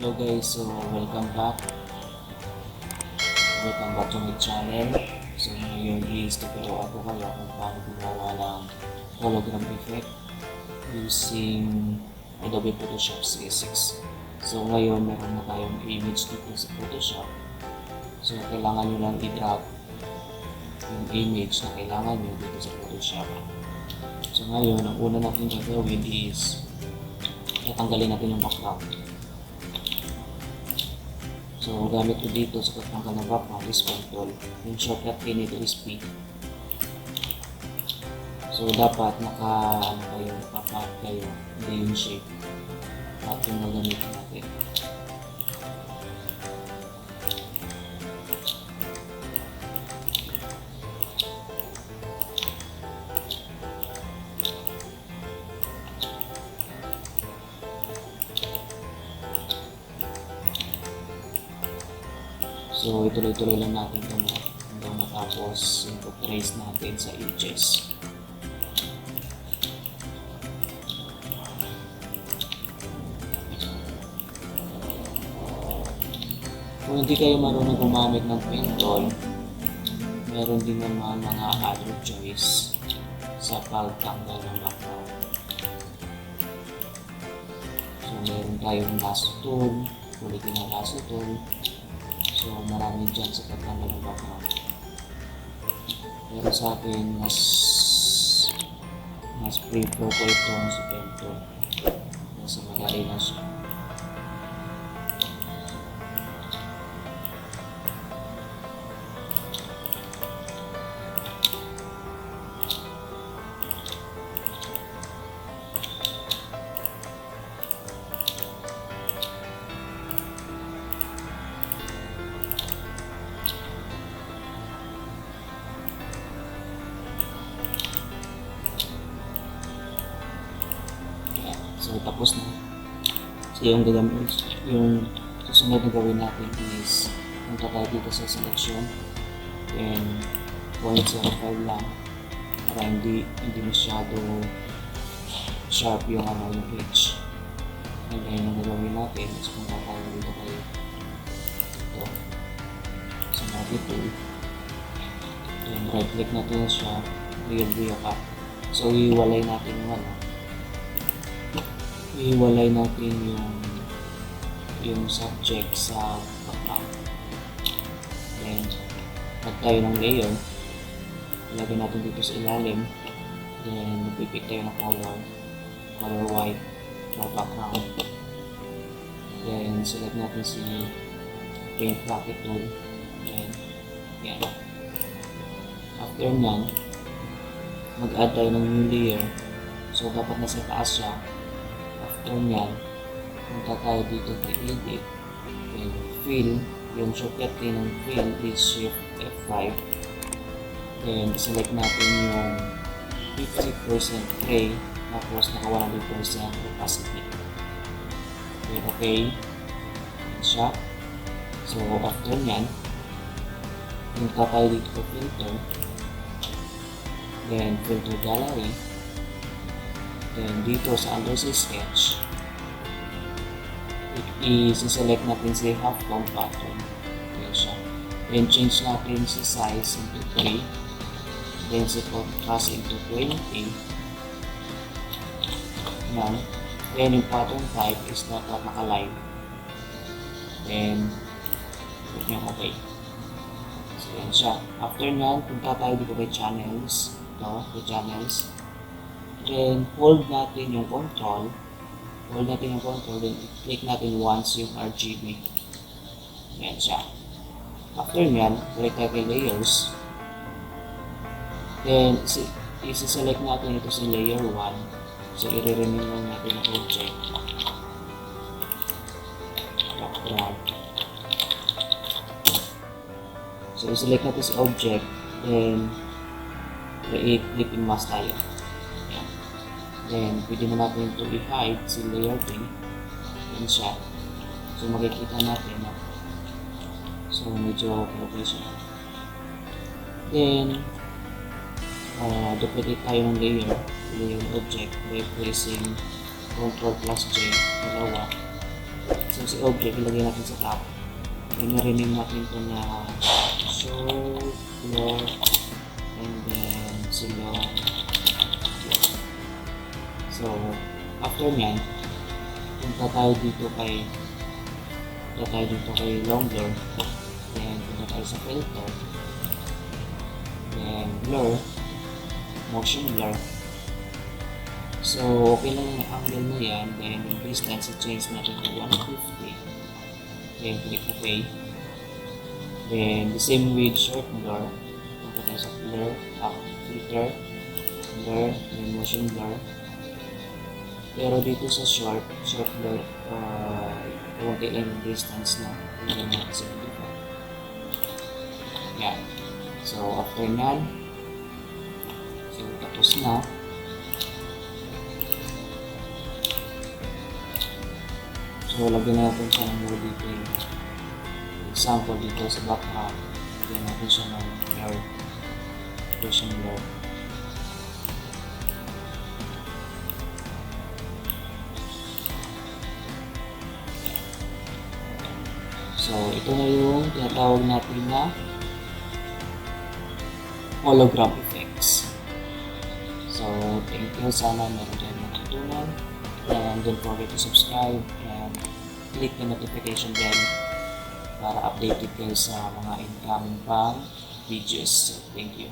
Hello guys, so welcome back to my channel. So ngayon is tuturo ako kayo kung paano gumawa ng hologram effect using Adobe Photoshop CS6. So ngayon meron na tayong image dito sa Photoshop. So kailangan nyo lang i-drag yung image na kailangan nyo dito sa Photoshop. So ngayon, ang una natin gagawin is tatanggalin natin yung background. So, gamit ko dito sa pagtanggal ng background is control. Yung shortcut key nito is P. So, dapat naka-path kayo, hindi yung shape. At yung magamitin natin. So, ituloy-tuloy lang natin ito hanggang matapos yung trace natin sa edges. Kung hindi kayo marunong gumamit ng pen tool, meron din naman mga other choice sa pagtanggal ng background. So, meron tayong lasso tool, ulitin ang lasso tool. So, marami dyan sa pagtanggal ng background. Pero sa akin, mas prefer ko itong si pen tool. Kasi madali na siya. So, tapos na. So, yung susunod na gawin natin is punta tayo dito sa selection and 0.05 lang para hindi masyado sharp yung edge. And then, yung gagawin natin is punta tayo dito kayo ito sa Adobe tool. Then, right click natin siya, real view up. So, iwalay natin yung subject sa background. Then, add tayo ng layer. Ilagay natin dito sa ilalim. Then, pipick tayo ng color white for background. Then, select natin si paint bracket tool. Then, yan. After nyan, mag-add tayo ng new layer. So, dapat nasa taas siya. After nyan, punta tayo dito kay edit and fill. Yung shortcut key ng fill is shift F5. Then select natin yung 50% gray tapos naka 100% opacity. Then okay siya. So after nyan, punta tayo dito kay filter, then filter gallery. Then dito sa under sa sketch, i-select natin si half tone pattern. Yan siya. Then change natin si size into 3. Then si contrast into 20. Yan. Then yung pattern type is dapat naka-line. Then click nyo okay. So yan siya. After nyan, punta tayo dito kay channels. Ito, kay channels. Then, hold natin yung control. Then click natin once yung RGB. Yan siya. After nyan, balik tayo kay layers. Then, isi-select natin ito sa layer 1. So, i-rename lang natin ang object. Background. So, i-select natin sa object. Then, create clipping mask tayo. Then, pwede na natin ito i-hide si layer 3. Yan siya. So, makikita natin. So, medyo okay siya. Then, duplicate tayo ng layer object by pressing Ctrl+J, dalawa. So si object, ilagay natin sa top. Then na-rename natin ito na show floor and then silong floor. So after nyan, punta tayo dito kay long blur. Then punta tayo sa filter. Then blur, motion blur. So okay lang yung angle na yan. Then yung distance, i-change natin to 150. Then click OK. Then the same with short blur. Punta tayo sa blur, filter, blur, then motion blur. Pero dito sa short blur, konti lang yung distance na. Hindi natin sa dito. Yan. So after nyan, so tapos na. So lagyan natin siya ng more detail. Example dito sa background, lagyan natin siya ng blur, version blur. So ito na yung tinatawag natin na hologram effects. So thank you, sana meron din natutunan. And don't forget to subscribe and click the notification bell para updated kayo sa mga incoming pang videos. So, thank you.